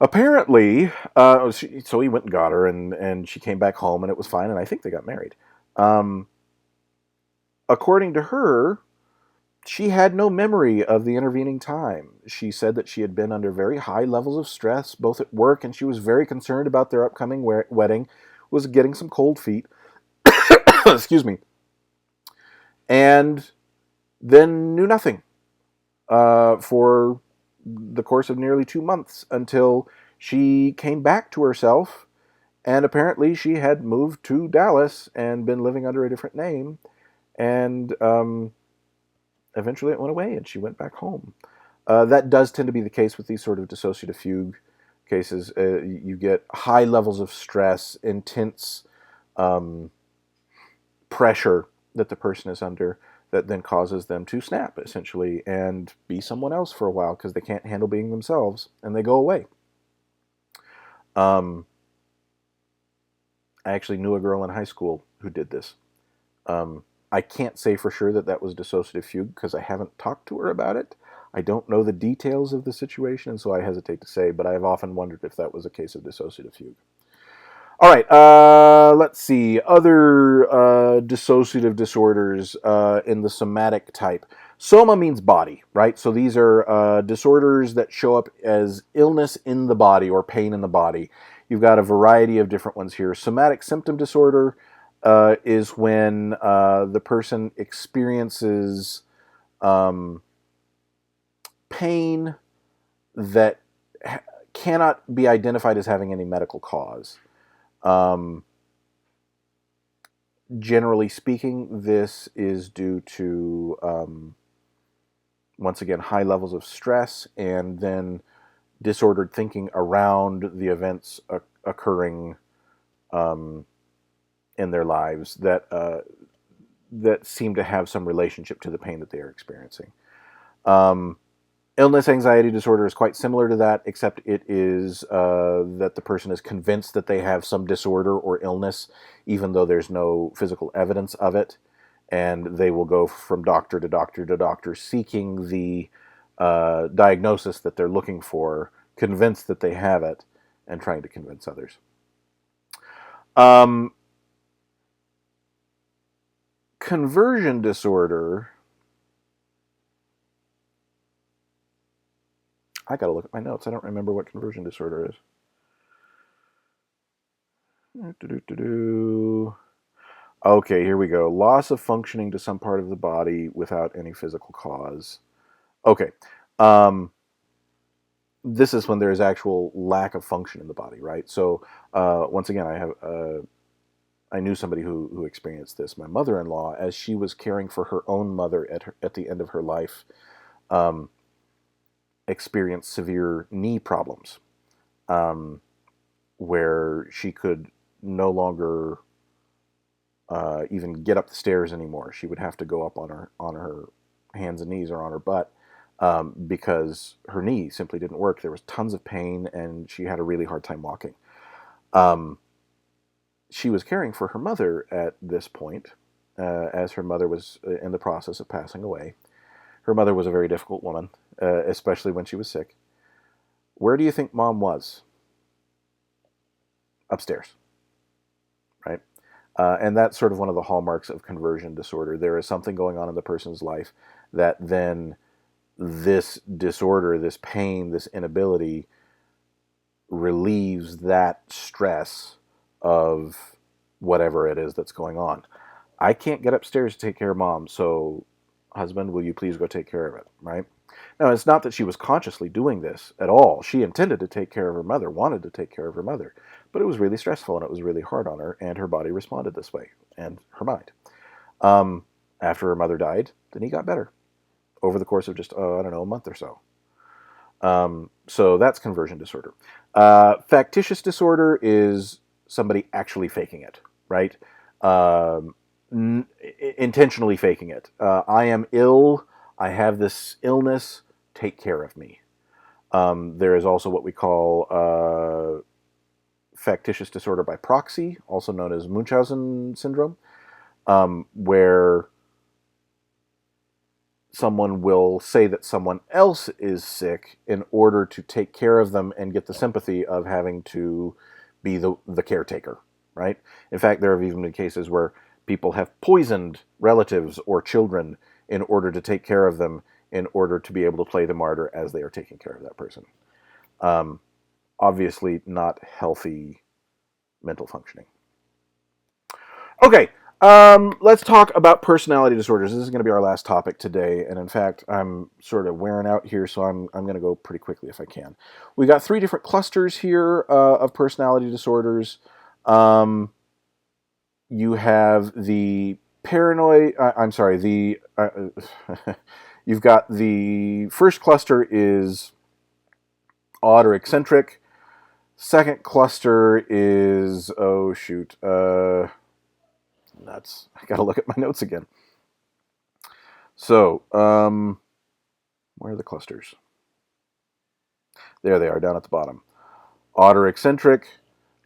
Apparently, so he went and got her, and she came back home, and it was fine, and I think they got married. Um, According to her, she had no memory of the intervening time. She said that she had been under very high levels of stress, both at work, and she was very concerned about their upcoming wedding, was getting some cold feet, excuse me, and then knew nothing for the course of nearly 2 months until she came back to herself, and apparently she had moved to Dallas and been living under a different name, and eventually it went away and she went back home. That does tend to be the case with these sort of dissociative fugue cases. You get high levels of stress, intense pressure that the person is under, that then causes them to snap, essentially, and be someone else for a while because they can't handle being themselves, and they go away. I actually knew a girl in high school who did this. I can't say for sure that that was dissociative fugue because I haven't talked to her about it. I don't know the details of the situation, and so I hesitate to say, but I've often wondered if that was a case of dissociative fugue. All right, let's see. Other dissociative disorders in the somatic type. Soma means body, right? So these are disorders that show up as illness in the body or pain in the body. You've got a variety of different ones here. Somatic symptom disorder is when the person experiences pain that cannot be identified as having any medical cause. Generally speaking, this is due to, once again, high levels of stress and then disordered thinking around the events occurring in their lives that seem to have some relationship to the pain that they are experiencing. Illness anxiety disorder is quite similar to that, except it is that the person is convinced that they have some disorder or illness, even though there's no physical evidence of it. And they will go from doctor to doctor to doctor seeking the diagnosis that they're looking for, convinced that they have it, and trying to convince others. Conversion disorder. I gotta look at my notes. I don't remember what conversion disorder is. Okay, here we go. Loss of functioning to some part of the body without any physical cause. Okay. This is when there is actual lack of function in the body, right? So once again, I knew somebody who experienced this. My mother-in-law, as she was caring for her own mother at the end of her life, experienced severe knee problems, where she could no longer even get up the stairs anymore. She would have to go up on her hands and knees or on her butt because her knee simply didn't work. There was tons of pain, and she had a really hard time walking. She was caring for her mother at this point, as her mother was in the process of passing away. Her mother was a very difficult woman, especially when she was sick. Where do you think Mom was? Upstairs, right? And that's sort of one of the hallmarks of conversion disorder. There is something going on in the person's life that then this disorder, this pain, this inability relieves that stress of whatever it is that's going on. I can't get upstairs to take care of Mom, so husband, will you please go take care of it, right? Now, it's not that she was consciously doing this at all. She intended to take care of her mother, wanted to take care of her mother, but it was really stressful and it was really hard on her, and her body responded this way, and her mind. After her mother died, the knee got better over the course of just, I don't know, a month or so. So that's conversion disorder. Factitious disorder is somebody actually faking it, right? Intentionally faking it. I am ill. I have this illness. Take care of me. There is also what we call factitious disorder by proxy, also known as Munchausen syndrome, where someone will say that someone else is sick in order to take care of them and get the sympathy of having to be the caretaker, right? In fact, there have even been cases where people have poisoned relatives or children in order to take care of them, in order to be able to play the martyr as they are taking care of that person. Obviously not healthy mental functioning. Okay, let's talk about personality disorders. This is going to be our last topic today, and in fact, I'm sort of wearing out here, so I'm going to go pretty quickly if I can. We got 3 different clusters here of personality disorders. You have the paranoid. You've got the first cluster is odd or eccentric. Second cluster is nuts. I gotta look at my notes again. So, where are the clusters? There they are, down at the bottom. Odd or eccentric,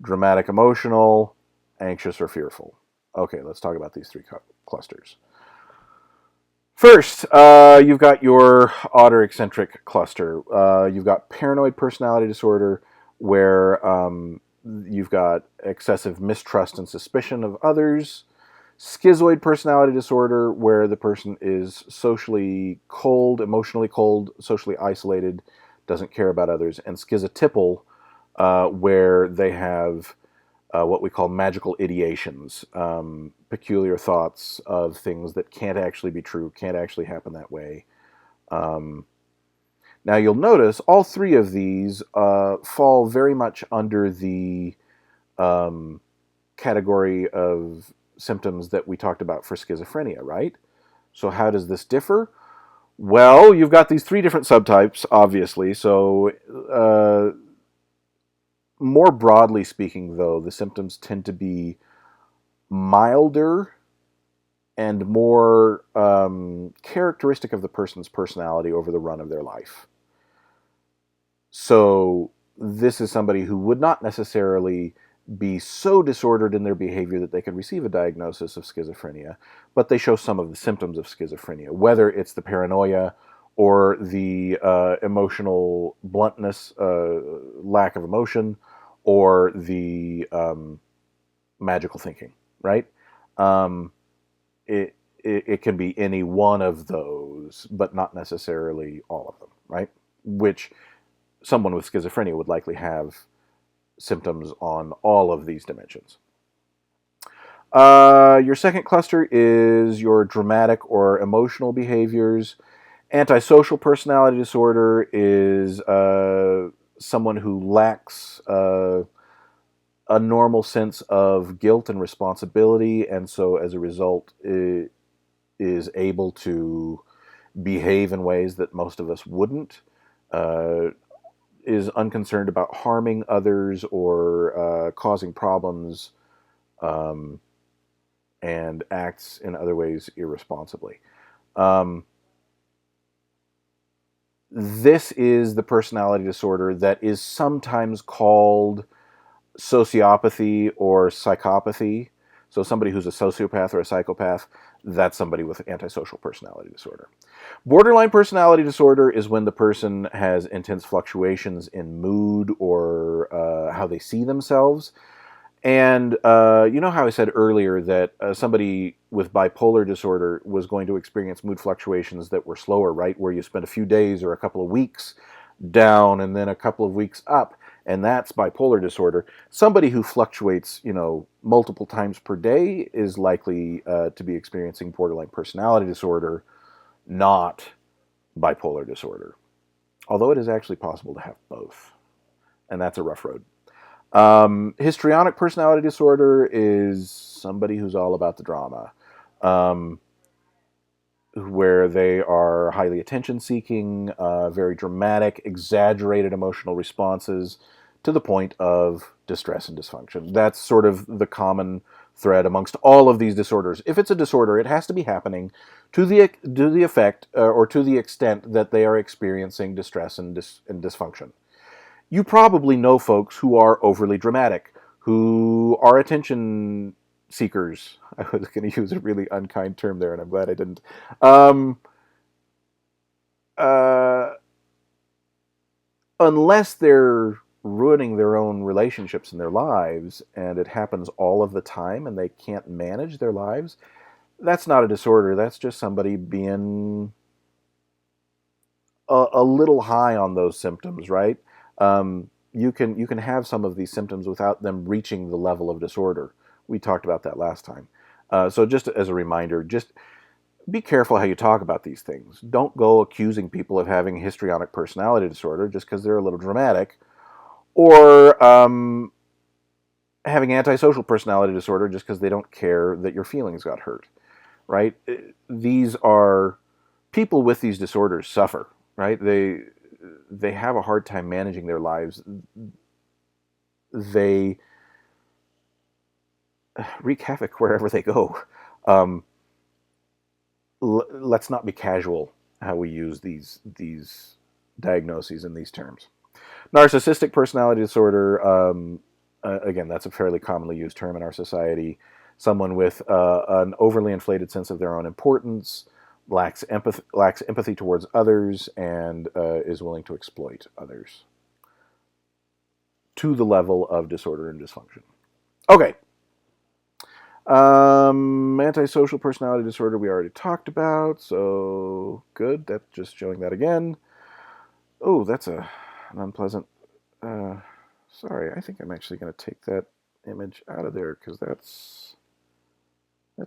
dramatic emotional, anxious or fearful. Okay, let's talk about these 3 clusters. First, you've got your odd or eccentric cluster. You've got paranoid personality disorder, where you've got excessive mistrust and suspicion of others. Schizoid personality disorder, where the person is socially cold, emotionally cold, socially isolated, doesn't care about others. And schizotypal, where they have what we call magical ideations, peculiar thoughts of things that can't actually be true, can't actually happen that way. Now you'll notice all 3 of these fall very much under the category of symptoms that we talked about for schizophrenia, right? So how does this differ? Well, you've got these 3 different subtypes, obviously. So more broadly speaking, though, the symptoms tend to be milder and more characteristic of the person's personality over the run of their life. So this is somebody who would not necessarily be so disordered in their behavior that they could receive a diagnosis of schizophrenia, but they show some of the symptoms of schizophrenia, whether it's the paranoia or the emotional bluntness, lack of emotion, or the magical thinking, right? It can be any one of those, but not necessarily all of them, right? Which someone with schizophrenia would likely have symptoms on all of these dimensions. Your second cluster is your dramatic or emotional behaviors. Antisocial personality disorder is someone who lacks a normal sense of guilt and responsibility, and so as a result is able to behave in ways that most of us wouldn't. Is unconcerned about harming others or causing problems, and acts in other ways irresponsibly. This is the personality disorder that is sometimes called sociopathy or psychopathy. So somebody who's a sociopath or a psychopath, that's somebody with antisocial personality disorder. Borderline personality disorder is when the person has intense fluctuations in mood or how they see themselves. And you know how I said earlier that somebody with bipolar disorder was going to experience mood fluctuations that were slower, right? Where you spend a few days or a couple of weeks down and then a couple of weeks up. And that's bipolar disorder. Somebody who fluctuates, multiple times per day is likely to be experiencing borderline personality disorder, not bipolar disorder. Although it is actually possible to have both. And that's a rough road. Histrionic personality disorder is somebody who's all about the drama, where they are highly attention-seeking, very dramatic, exaggerated emotional responses to the point of distress and dysfunction. That's sort of the common thread amongst all of these disorders. If it's a disorder, it has to be happening to the effect or to the extent that they are experiencing distress and dysfunction. You probably know folks who are overly dramatic, who are attention seekers. I was going to use a really unkind term there, and I'm glad I didn't. Uh, Unless they're ruining their own relationships in their lives, and it happens all of the time, and they can't manage their lives, that's not a disorder. That's just somebody being a little high on those symptoms, right? You can have some of these symptoms without them reaching the level of disorder. We talked about that last time. So just as a reminder, just be careful how you talk about these things. Don't go accusing people of having histrionic personality disorder just because they're a little dramatic, or having antisocial personality disorder just because they don't care that your feelings got hurt, right? These are people with these disorders suffer, right? They have a hard time managing their lives. They wreak havoc wherever they go. Let's not be casual how we use these diagnoses and these terms. Narcissistic personality disorder, again, that's a fairly commonly used term in our society. Someone with an overly inflated sense of their own importance, lacks empathy towards others, and is willing to exploit others to the level of disorder and dysfunction. Okay. Antisocial personality disorder we already talked about, so good. That's just showing that again. Oh, that's an unpleasant... sorry, I think I'm actually going to take that image out of there because that's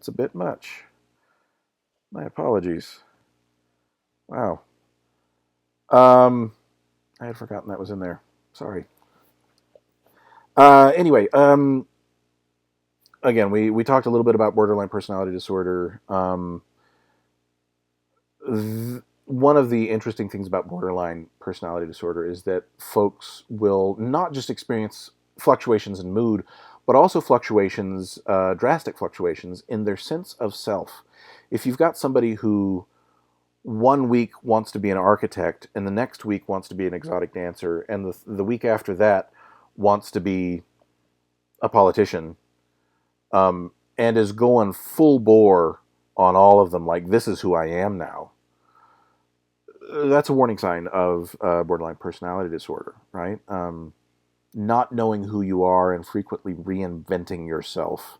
a bit much. My apologies. Wow. I had forgotten that was in there. Sorry. Anyway, again, we talked a little bit about borderline personality disorder. One of the interesting things about borderline personality disorder is that folks will not just experience fluctuations in mood, but also fluctuations, drastic fluctuations in their sense of self. If you've got somebody who one week wants to be an architect and the next week wants to be an exotic dancer and the week after that wants to be a politician, and is going full bore on all of them, like, this is who I am now, that's a warning sign of borderline personality disorder, right? Not knowing who you are and frequently reinventing yourself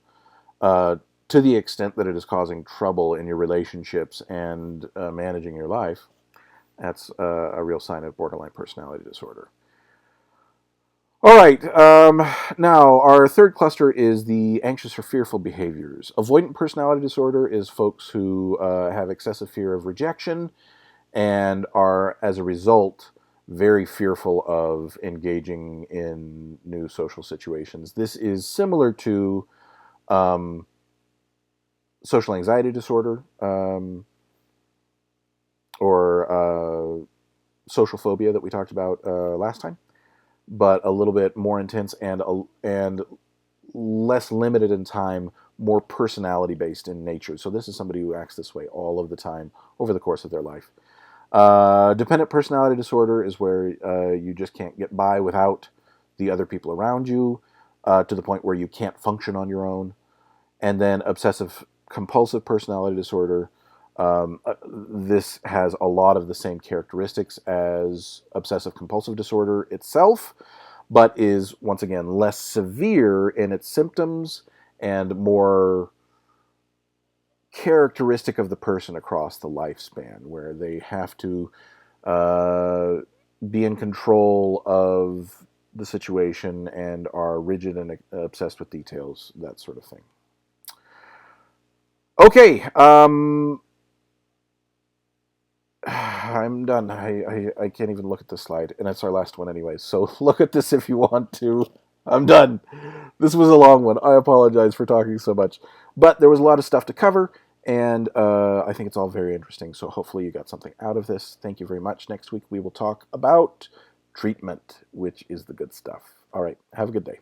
to the extent that it is causing trouble in your relationships and managing your life, that's a real sign of borderline personality disorder. All right, now our third cluster is the anxious or fearful behaviors. Avoidant personality disorder is folks who have excessive fear of rejection and are, as a result, very fearful of engaging in new social situations. This is similar to social anxiety disorder or social phobia that we talked about last time, but a little bit more intense and less limited in time, more personality-based in nature. So this is somebody who acts this way all of the time over the course of their life. Dependent personality disorder is where you just can't get by without the other people around you, to the point where you can't function on your own. And then obsessive compulsive personality disorder. This has a lot of the same characteristics as obsessive compulsive disorder itself, but is, once again, less severe in its symptoms and more characteristic of the person across the lifespan, where they have to be in control of the situation and are rigid and obsessed with details, that sort of thing. Okay, I'm done. I can't even look at this slide, and it's our last one anyway, so look at this if you want to. I'm done. This was a long one. I apologize for talking so much. But there was a lot of stuff to cover, and I think it's all very interesting, so hopefully you got something out of this. Thank you very much. Next week we will talk about treatment, which is the good stuff. All right, have a good day.